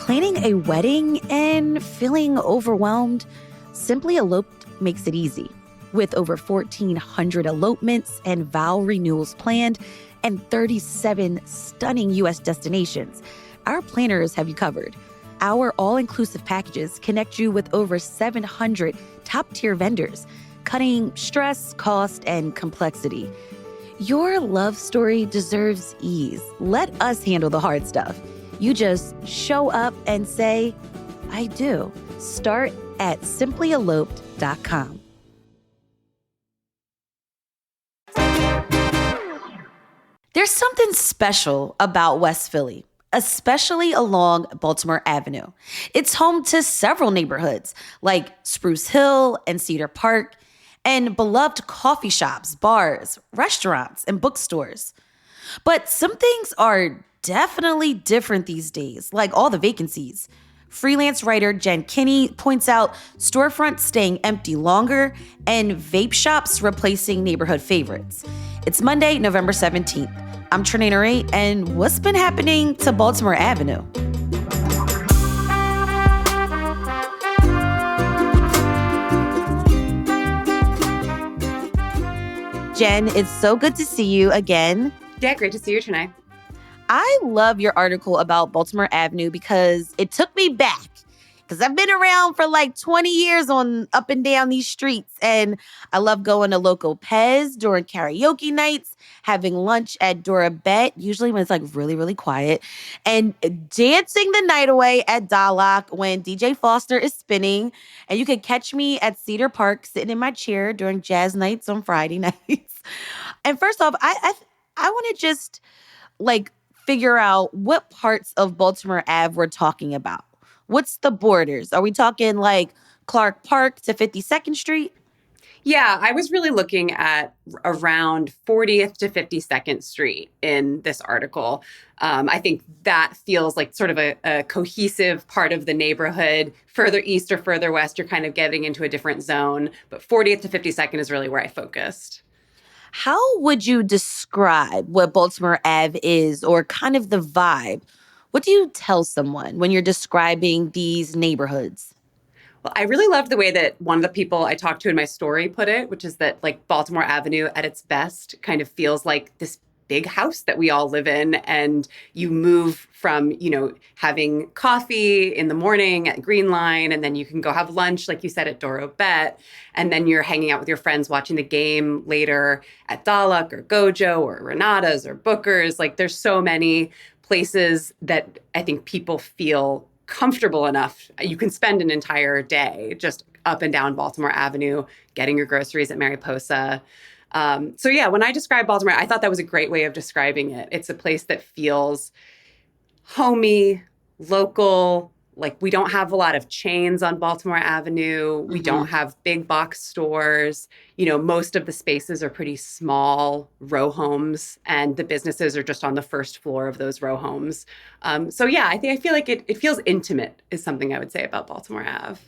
Planning a wedding and feeling overwhelmed? Simply Eloped makes it easy. With over 1,400 elopements and vow renewals planned and 37 stunning U.S. destinations, our planners have you covered. Our all-inclusive packages connect you with over 700 top-tier vendors, cutting stress, cost, and complexity. Your love story deserves ease. Let us handle the hard stuff. You just show up and say, I do. Start at simplyeloped.com. There's something special about West Philly, especially along Baltimore Avenue. It's home to several neighborhoods like Spruce Hill and Cedar Park, and beloved coffee shops, bars, restaurants, and bookstores. But some things are definitely different these days, like all the vacancies. Freelance writer Jen Kinney points out storefronts staying empty longer and vape shops replacing neighborhood favorites. It's Monday, November 17th. I'm Trinaina Ray, and what's been happening to Baltimore Avenue? Jen, it's so good to see you again. Yeah, great to see you, Trinaina. I love your article about Baltimore Avenue because it took me back. Because I've been around for like 20 years on up and down these streets. And I love going to Local Pez during karaoke nights, having lunch at Dora Bet, usually when it's like really, really quiet, and dancing the night away at Dalak when DJ Foster is spinning. And you can catch me at Cedar Park sitting in my chair during jazz nights on Friday nights. And first off, I want to just like figure out what parts of Baltimore Ave we're talking about. What's the borders? Are we talking like Clark Park to 52nd Street? Yeah, I was really looking at around 40th to 52nd Street in this article. I think that feels like sort of a cohesive part of the neighborhood. Further east or further west, you're kind of getting into a different zone. But 40th to 52nd is really where I focused. How would you describe what Baltimore Ave is, or kind of the vibe? What do you tell someone when you're describing these neighborhoods? Well, I really loved the way that one of the people I talked to in my story put it, which is that like Baltimore Avenue at its best kind of feels like this big house that we all live in. And you move from, having coffee in the morning at Green Line, and then you can go have lunch, like you said, at Doro Bet. And then you're hanging out with your friends watching the game later at Dalek or Gojo or Renata's or Booker's. Like there's so many places that I think people feel comfortable enough. You can spend an entire day just up and down Baltimore Avenue, getting your groceries at Mariposa. So yeah, when I describe Baltimore, I thought that was a great way of describing it. It's a place that feels homey, local. Like we don't have a lot of chains on Baltimore Avenue. We don't have big box stores. Most of the spaces are pretty small row homes, and the businesses are just on the first floor of those row homes. So yeah, I feel like it feels intimate is something I would say about Baltimore Ave.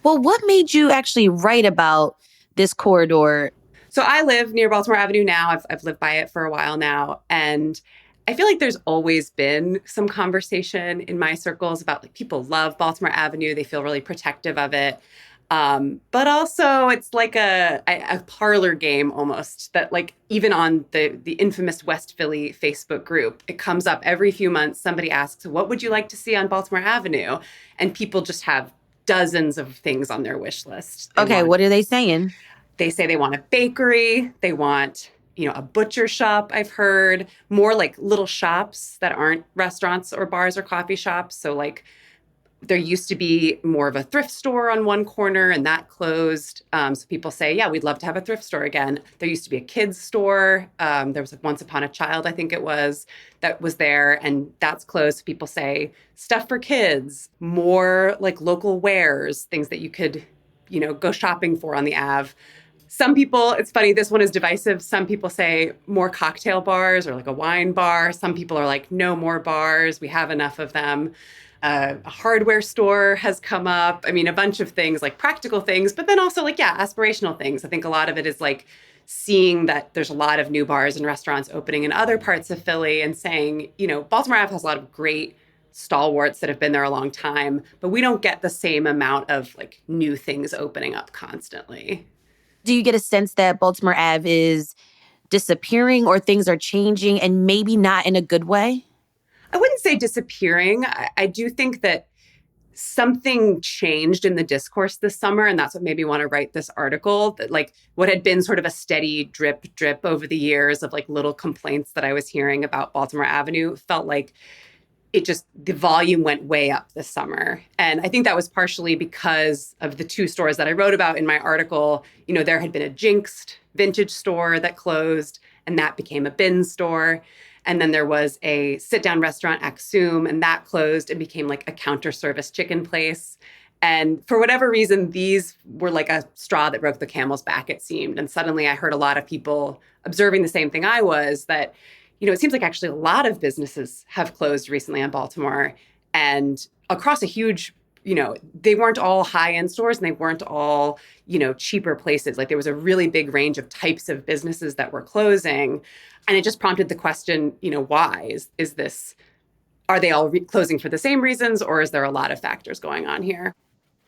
Well, what made you actually write about this corridor? So I live near Baltimore Avenue now. I've lived by it for a while now. And I feel like there's always been some conversation in my circles about like people love Baltimore Avenue. They feel really protective of it. But also it's like a parlor game almost that like even on the infamous West Philly Facebook group, it comes up every few months. Somebody asks, what would you like to see on Baltimore Avenue? And people just have dozens of things on their wish list. What are they saying? They say they want a bakery. They want, a butcher shop, I've heard. More like little shops that aren't restaurants or bars or coffee shops. So like there used to be more of a thrift store on one corner and that closed. So people say, yeah, we'd love to have a thrift store again. There used to be a kids store. There was Once Upon a Child, I think it was, that was there, and that's closed. So people say stuff for kids, more like local wares, things that you could, go shopping for on the Ave. Some people, it's funny, this one is divisive. Some people say more cocktail bars or like a wine bar. Some people are like, no more bars. We have enough of them. A hardware store has come up. I mean, a bunch of things, like practical things, but then also like, yeah, aspirational things. I think a lot of it is like seeing that there's a lot of new bars and restaurants opening in other parts of Philly and saying, Baltimore Ave has a lot of great stalwarts that have been there a long time, but we don't get the same amount of like new things opening up constantly. Do you get a sense that Baltimore Ave is disappearing or things are changing and maybe not in a good way? I wouldn't say disappearing. I do think that something changed in the discourse this summer, and that's what made me want to write this article. That like what had been sort of a steady drip over the years of like little complaints that I was hearing about Baltimore Avenue felt like it just the volume went way up this summer. And I think that was partially because of the two stores that I wrote about in my article. You know, there had been a Jinxed vintage store that closed, and that became a bin store. And then there was a sit-down restaurant, Axum, and that closed and became like a counter service chicken place. And for whatever reason, these were like a straw that broke the camel's back, it seemed. And suddenly I heard a lot of people observing the same thing I was, that, you know, it seems like actually a lot of businesses have closed recently in Baltimore and across a huge, you know, they weren't all high-end stores and they weren't all, you know, cheaper places. Like there was a really big range of types of businesses that were closing. And it just prompted the question, you know, why is this, are they all closing for the same reasons, or is there a lot of factors going on here?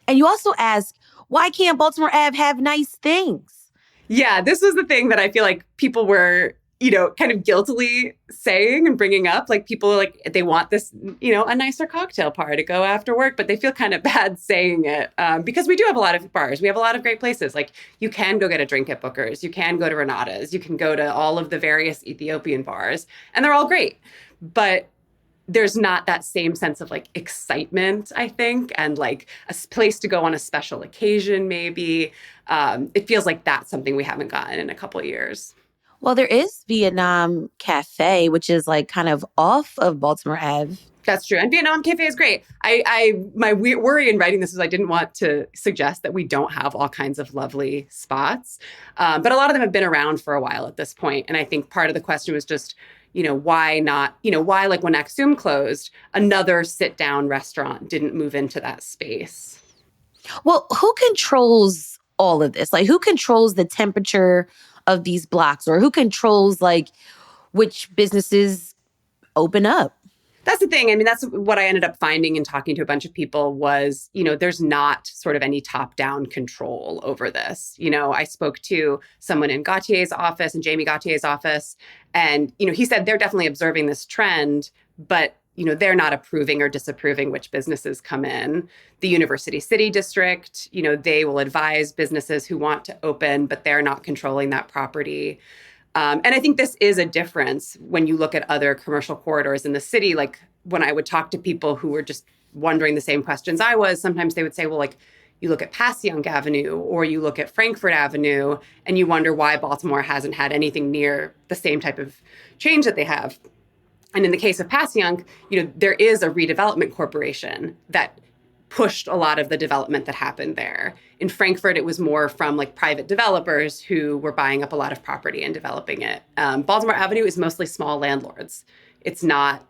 And you also ask, why can't Baltimore Ave have nice things? Yeah, this was the thing that I feel like people were, you know, kind of guiltily saying and bringing up. Like people like they want this, you know, a nicer cocktail party to go after work, but they feel kind of bad saying it because we do have a lot of bars. We have a lot of great places. Like you can go get a drink at Booker's, you can go to Renata's, you can go to all of the various Ethiopian bars, and they're all great. But there's not that same sense of like excitement, I think, and like a place to go on a special occasion, maybe. It feels like that's something we haven't gotten in a couple of years. Well, there is Vietnam Cafe, which is like kind of off of Baltimore Ave. That's true. And Vietnam Cafe is great. My worry in writing this is I didn't want to suggest that we don't have all kinds of lovely spots. But a lot of them have been around for a while at this point. And I think part of the question was just, you know, why not, you know, why like when Axum closed, another sit down restaurant didn't move into that space. Well, who controls all of this? Like, who controls the temperature of these blocks, or who controls like which businesses open up? That's the thing. I mean, that's what I ended up finding in talking to a bunch of people was, you know, there's not sort of any top-down control over this. You know, I spoke to someone in Gautier's office and Jamie Gautier's office, and, you know, he said they're definitely observing this trend, but, you know, they're not approving or disapproving which businesses come in. The University City District, you know, they will advise businesses who want to open, but they're not controlling that property. And I think this is a difference when you look at other commercial corridors in the city. Like when I would talk to people who were just wondering the same questions I was, sometimes they would say, well, like you look at Passyunk Avenue or you look at Frankfurt Avenue and you wonder why Baltimore hasn't had anything near the same type of change that they have. And in the case of Passyunk, you know, there is a redevelopment corporation that pushed a lot of the development that happened there. In Frankfurt, it was more from like private developers who were buying up a lot of property and developing it. Baltimore Avenue is mostly small landlords. It's not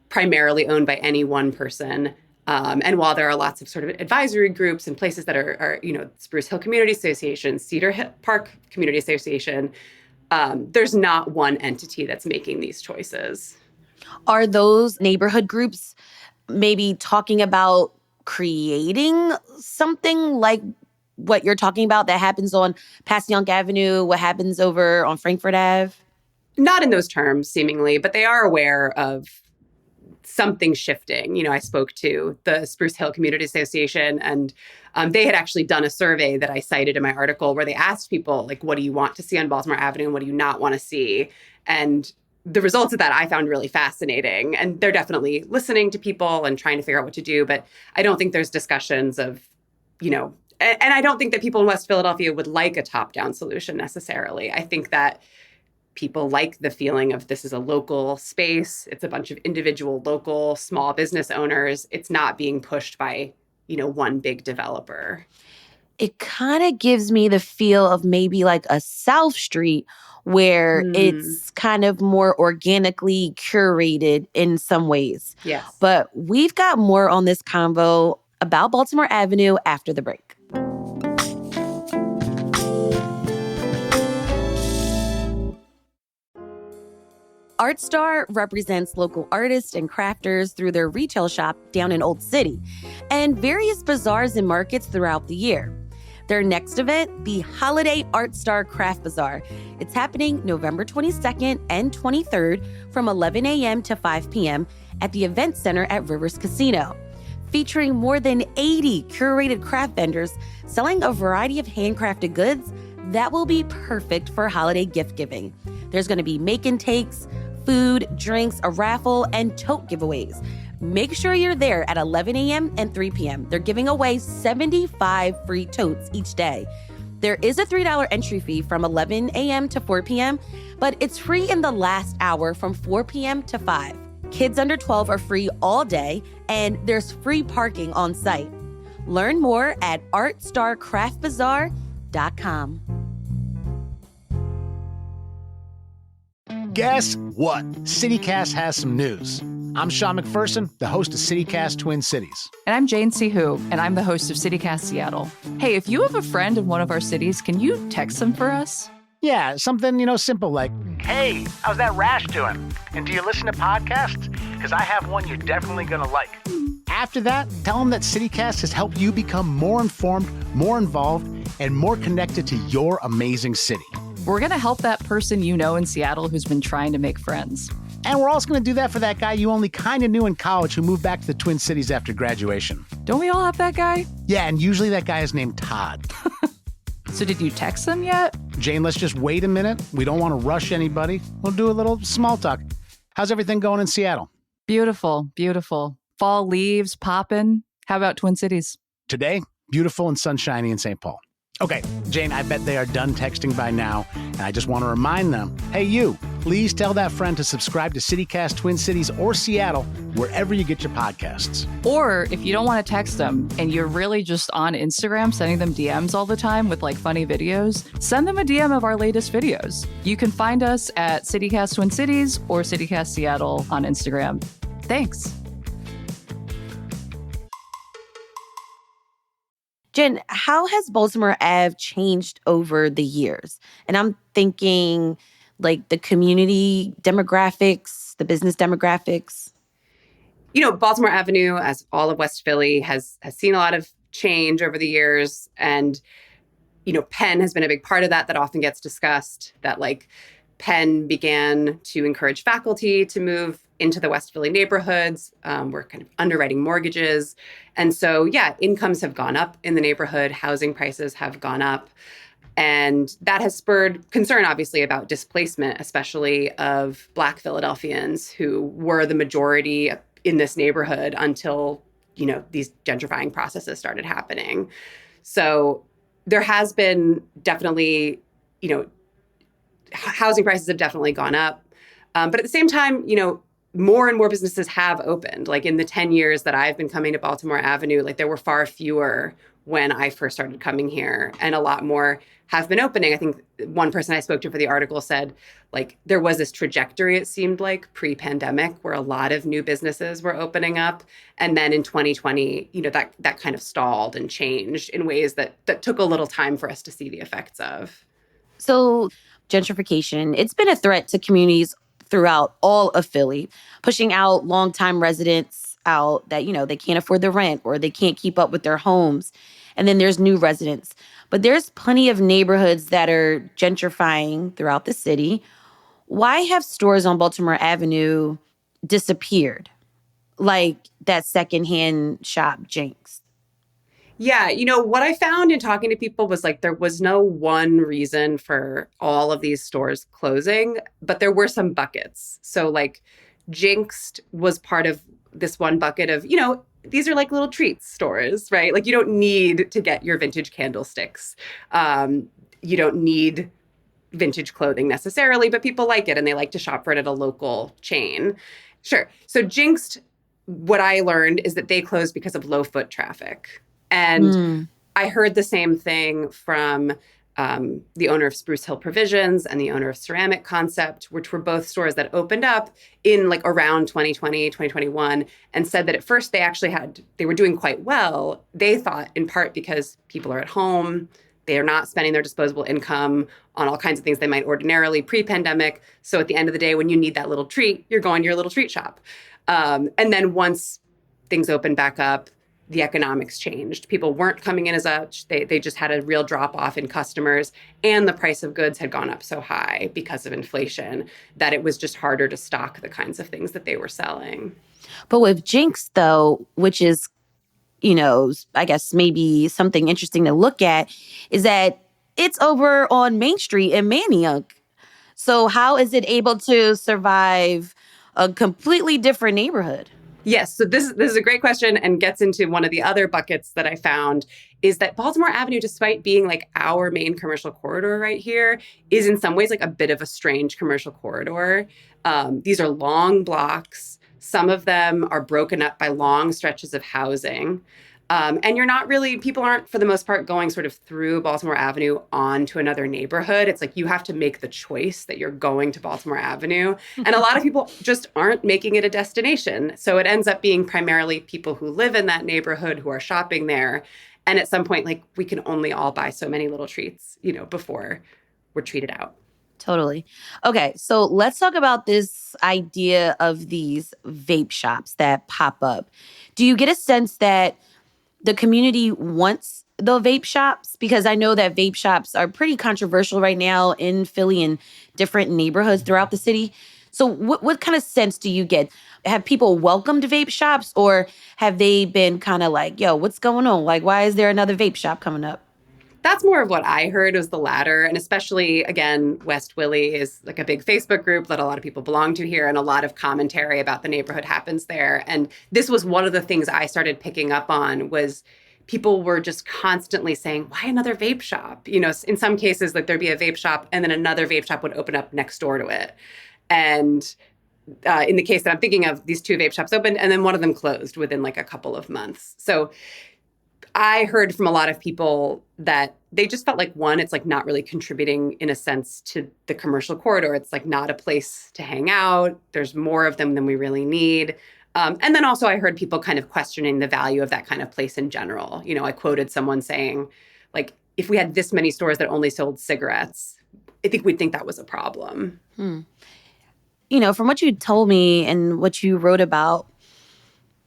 primarily owned by any one person. And while there are lots of sort of advisory groups and places that are you know, Spruce Hill Community Association, Cedar Park Community Association, there's not one entity that's making these choices. Are those neighborhood groups maybe talking about creating something like what you're talking about that happens on Passyunk Avenue, what happens over on Frankfurt Ave? Not in those terms, seemingly, but they are aware of something shifting. You know, I spoke to the Spruce Hill Community Association, and they had actually done a survey that I cited in my article where they asked people, like, what do you want to see on Baltimore Avenue and what do you not want to see? And the results of that I found really fascinating. And they're definitely listening to people and trying to figure out what to do. But I don't think there's discussions of, you know, and I don't think that people in West Philadelphia would like a top-down solution necessarily. I think that people like the feeling of this is a local space. It's a bunch of individual local small business owners. It's not being pushed by, you know, one big developer. It kind of gives me the feel of maybe like a South Street where it's kind of more organically curated in some ways. Yes. But we've got more on this convo about Baltimore Avenue after the break. Art Star represents local artists and crafters through their retail shop down in Old City and various bazaars and markets throughout the year. Their next event, the Holiday Art Star Craft Bazaar. It's happening November 22nd and 23rd from 11 a.m. to 5 p.m. at the Event Center at Rivers Casino, featuring more than 80 curated craft vendors selling a variety of handcrafted goods that will be perfect for holiday gift giving. There's going to be make and takes, food, drinks, a raffle, and tote giveaways. Make sure you're there at 11 a.m. and 3 p.m. They're giving away 75 free totes each day. There is a $3 entry fee from 11 a.m. to 4 p.m., but it's free in the last hour from 4 p.m. to 5. Kids under 12 are free all day, and there's free parking on site. Learn more at artstarcraftbazaar.com. Guess what? CityCast has some news. I'm Sean McPherson, the host of CityCast Twin Cities. And I'm Jane Sihu, and I'm the host of CityCast Seattle. Hey, if you have a friend in one of our cities, can you text them for us? Yeah, something, simple like, hey, how's that rash doing? And do you listen to podcasts? Because I have one you're definitely going to like. After that, tell them that CityCast has helped you become more informed, more involved, and more connected to your amazing city. We're going to help that person you know in Seattle who's been trying to make friends. And we're also going to do that for that guy you only kind of knew in college who moved back to the Twin Cities after graduation. Don't we all have that guy? Yeah, and usually that guy is named Todd. So did you text them yet? Jane, let's just wait a minute. We don't want to rush anybody. We'll do a little small talk. How's everything going in Seattle? Beautiful, beautiful. Fall leaves popping. How about Twin Cities? Today, beautiful and sunshiny in St. Paul. Okay, Jane, I bet they are done texting by now, and I just want to remind them, hey, you, please tell that friend to subscribe to CityCast Twin Cities or Seattle, wherever you get your podcasts. Or if you don't want to text them and you're really just on Instagram sending them DMs all the time with like funny videos, send them a DM of our latest videos. You can find us at CityCast Twin Cities or CityCast Seattle on Instagram. Thanks. Jen, how has Baltimore Ave changed over the years? And I'm thinking like the community demographics, the business demographics. Baltimore Avenue, as all of West Philly, has seen a lot of change over the years. And, Penn has been a big part of that often gets discussed, that like Penn began to encourage faculty to move into the West Philly neighborhoods. We're kind of underwriting mortgages. And so, incomes have gone up in the neighborhood. Housing prices have gone up. And that has spurred concern, obviously, about displacement, especially of Black Philadelphians who were the majority in this neighborhood until, these gentrifying processes started happening. So there has been definitely, housing prices have definitely gone up. But at the same time, more and more businesses have opened. Like in the 10 years that I've been coming to Baltimore Avenue, like there were far fewer when I first started coming here, and a lot more have been opening. I think one person I spoke to for the article said, like, there was this trajectory, it seemed like, pre-pandemic, where a lot of new businesses were opening up. And then in 2020, that kind of stalled and changed in ways that took a little time for us to see the effects of. So gentrification, it's been a threat to communities throughout all of Philly, pushing out longtime residents out that, they can't afford the rent or they can't keep up with their homes. And then there's new residents. But there's plenty of neighborhoods that are gentrifying throughout the city. Why have stores on Baltimore Avenue disappeared? Like that secondhand shop Jinx. Yeah, what I found in talking to people was like there was no one reason for all of these stores closing, but there were some buckets. So like Jinxed was part of this one bucket of, these are like little treats stores, right? Like you don't need to get your vintage candlesticks. You don't need vintage clothing necessarily, but people like it and they like to shop for it at a local chain. Sure. So Jinxed, what I learned is that they closed because of low foot traffic. And I heard the same thing from the owner of Spruce Hill Provisions and the owner of Ceramic Concept, which were both stores that opened up in like around 2020, 2021, and said that at first they were doing quite well. They thought in part because people are at home, They are not spending their disposable income on all kinds of things they might ordinarily pre-pandemic. So at the end of the day, when you need that little treat, you're going to your little treat shop. And then once things opened back up, the economics changed. People weren't coming in as much. They just had a real drop off in customers. And the price of goods had gone up so high because of inflation that it was just harder to stock the kinds of things that they were selling. But with Jinx, though, which is, I guess maybe something interesting to look at, is that it's over on Main Street in Manayunk. So how is it able to survive a completely different neighborhood? Yes, so this is a great question and gets into one of the other buckets that I found is that Baltimore Avenue, despite being like our main commercial corridor right here, is in some ways like a bit of a strange commercial corridor. These are long blocks. Some of them are broken up by long stretches of housing. And people aren't, for the most part, going sort of through Baltimore Avenue onto another neighborhood. It's like you have to make the choice that you're going to Baltimore Avenue. And a lot of people just aren't making it a destination. So it ends up being primarily people who live in that neighborhood who are shopping there. And at some point, like, we can only all buy so many little treats, before we're treated out. Totally. Okay, so let's talk about this idea of these vape shops that pop up. Do you get a sense that the community wants the vape shops? Because I know that vape shops are pretty controversial right now in Philly and different neighborhoods throughout the city. So what kind of sense do you get? Have people welcomed vape shops, or have they been kind of like, yo, what's going on? Like, why is there another vape shop coming up? That's more of what I heard was the latter. And especially, again, West Willie is like a big Facebook group that a lot of people belong to here, and a lot of commentary about the neighborhood happens there. And this was one of the things I started picking up on was people were just constantly saying, why another vape shop? In some cases, like there'd be a vape shop and then another vape shop would open up next door to it. And in the case that I'm thinking of, these two vape shops opened and then one of them closed within like a couple of months. So I heard from a lot of people that they just felt like, one, it's like not really contributing in a sense to the commercial corridor. It's like not a place to hang out. There's more of them than we really need. And then also I heard people kind of questioning the value of that kind of place in general. I quoted someone saying, like, if we had this many stores that only sold cigarettes, I think we'd think that was a problem. From what you told me and what you wrote about,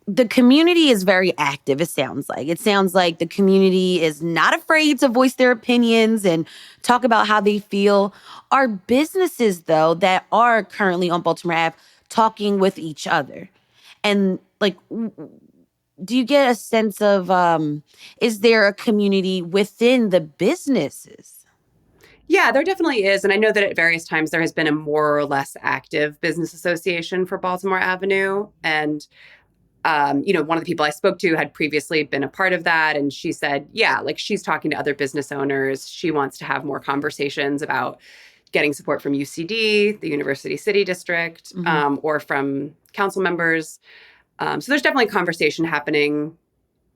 the community is very active, it sounds like. It sounds like the community is not afraid to voice their opinions and talk about how they feel. Are businesses, though, that are currently on Baltimore Ave talking with each other? And, like, do you get a sense of, is there a community within the businesses? Yeah, there definitely is. And I know that at various times there has been a more or less active business association for Baltimore Avenue. And one of the people I spoke to had previously been a part of that. And she said, yeah, like she's talking to other business owners. She wants to have more conversations about getting support from UCD, the University City District, or from council members. So there's definitely conversation happening.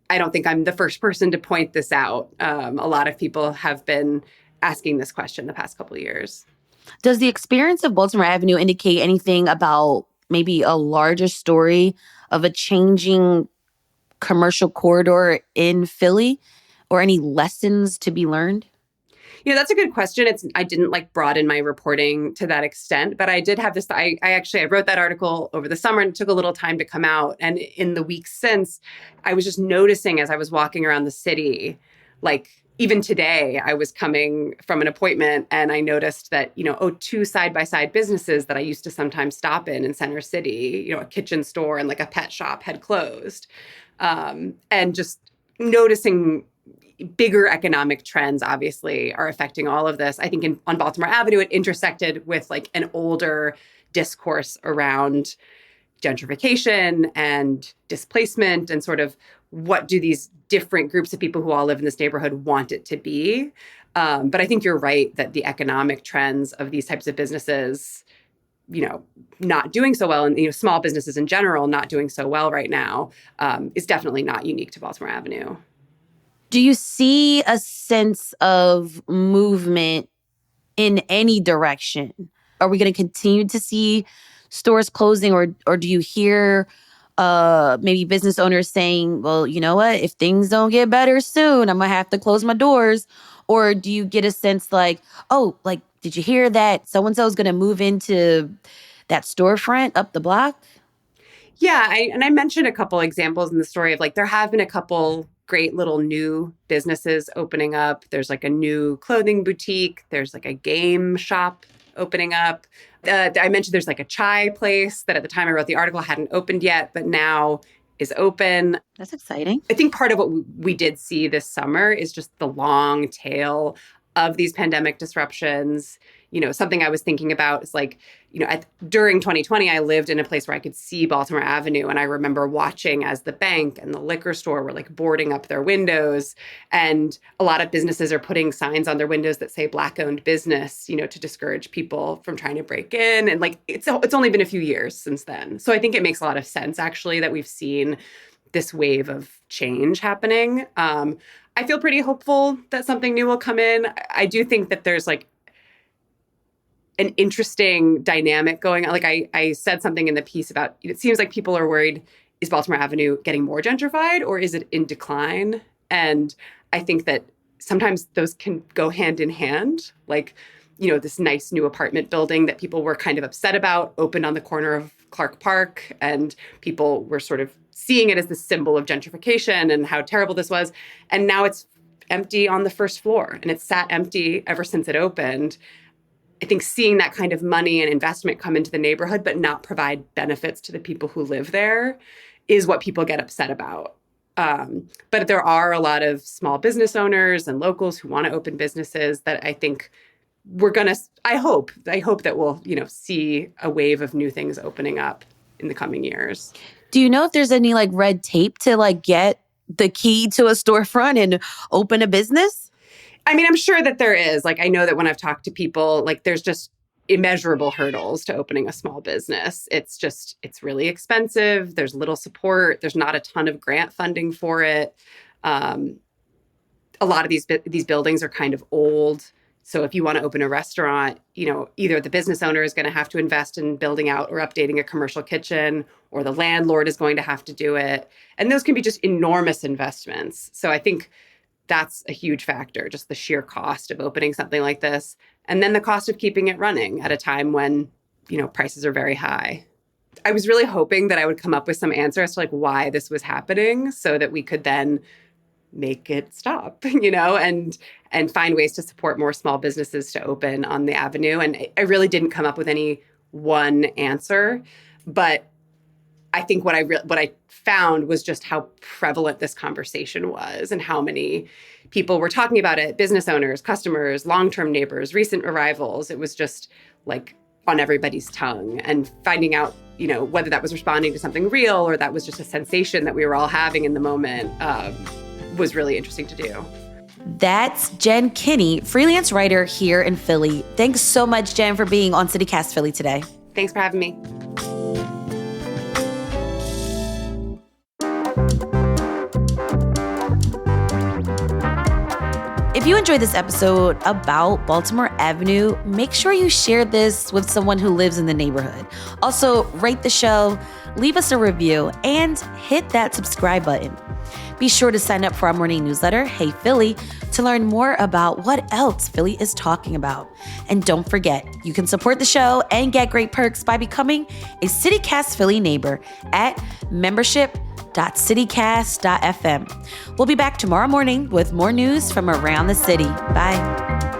I don't think I'm the first person to point this out. A lot of people have been asking this question the past couple of years. Does the experience of Baltimore Avenue indicate anything about maybe a larger story of a changing commercial corridor in Philly, or any lessons to be learned? That's a good question. I didn't like broaden my reporting to that extent, but I did have this. I wrote that article over the summer and it took a little time to come out. And in the weeks since, I was just noticing as I was walking around the city, like even today, I was coming from an appointment and I noticed that, two side-by-side businesses that I used to sometimes stop in Center City, a kitchen store and like a pet shop had closed. And just noticing bigger economic trends obviously are affecting all of this. I think on Baltimore Avenue, it intersected with like an older discourse around gentrification and displacement and sort of what do these different groups of people who all live in this neighborhood want it to be. But I think you're right that the economic trends of these types of businesses, not doing so well, and small businesses in general not doing so well right now, is definitely not unique to Baltimore Avenue. Do you see a sense of movement in any direction? Are we going to continue to see stores closing, or do you hear maybe business owners saying, well, you know what, if things don't get better soon, I'm going to have to close my doors? Or do you get a sense like, oh, like, did you hear that so-and-so is going to move into that storefront up the block? Yeah, I mentioned a couple examples in the story of like there have been a couple great little new businesses opening up. There's like a new clothing boutique. There's like a game shop opening up. I mentioned there's like a chai place that at the time I wrote the article hadn't opened yet, but now is open. That's exciting. I think part of what we did see this summer is just the long tail of these pandemic disruptions. You know, something I was thinking about is like, you know, during 2020, I lived in a place where I could see Baltimore Avenue. And I remember watching as the bank and the liquor store were like boarding up their windows. And a lot of businesses are putting signs on their windows that say Black-owned business, you know, to discourage people from trying to break in. And like, it's only been a few years since then. So I think it makes a lot of sense, actually, that we've seen this wave of change happening. I feel pretty hopeful that something new will come in. I do think that there's like an interesting dynamic going on. Like I said something in the piece about, it seems like people are worried, is Baltimore Avenue getting more gentrified or is it in decline? And I think that sometimes those can go hand in hand. Like, you know, this nice new apartment building that people were kind of upset about opened on the corner of Clark Park, and people were sort of seeing it as the symbol of gentrification and how terrible this was. And now it's empty on the first floor, and it's sat empty ever since it opened. I think seeing that kind of money and investment come into the neighborhood but not provide benefits to the people who live there is what people get upset about. But there are a lot of small business owners and locals who want to open businesses that I think I hope that we'll, you know, see a wave of new things opening up in the coming years. Do you know if there's any like red tape to like get the key to a storefront and open a business? I mean, I'm sure that there is. Like, I know that when I've talked to people, like there's just immeasurable hurdles to opening a small business. It's really expensive. There's little support. There's not a ton of grant funding for it. A lot of these buildings are kind of old. So if you want to open a restaurant, you know, either the business owner is going to have to invest in building out or updating a commercial kitchen, or the landlord is going to have to do it. And those can be just enormous investments. So I think that's a huge factor, just the sheer cost of opening something like this. And then the cost of keeping it running at a time when, you know, prices are very high. I was really hoping that I would come up with some answer as to like why this was happening so that we could then make it stop, you know, and find ways to support more small businesses to open on the avenue. And I really didn't come up with any one answer, but I think what I found was just how prevalent this conversation was and how many people were talking about it, business owners, customers, long-term neighbors, recent arrivals. It was just like on everybody's tongue, and finding out, you know, whether that was responding to something real or that was just a sensation that we were all having in the moment was really interesting to do. That's Jen Kinney, freelance writer here in Philly. Thanks so much, Jen, for being on CityCast Philly today. Thanks for having me. If you enjoyed this episode about Baltimore Avenue, make sure you share this with someone who lives in the neighborhood. Also, rate the show, leave us a review, and hit that subscribe button. Be sure to sign up for our morning newsletter, Hey Philly, to learn more about what else Philly is talking about. And don't forget, you can support the show and get great perks by becoming a CityCast Philly neighbor at membership.citycast.fm. We'll be back tomorrow morning with more news from around the city. Bye.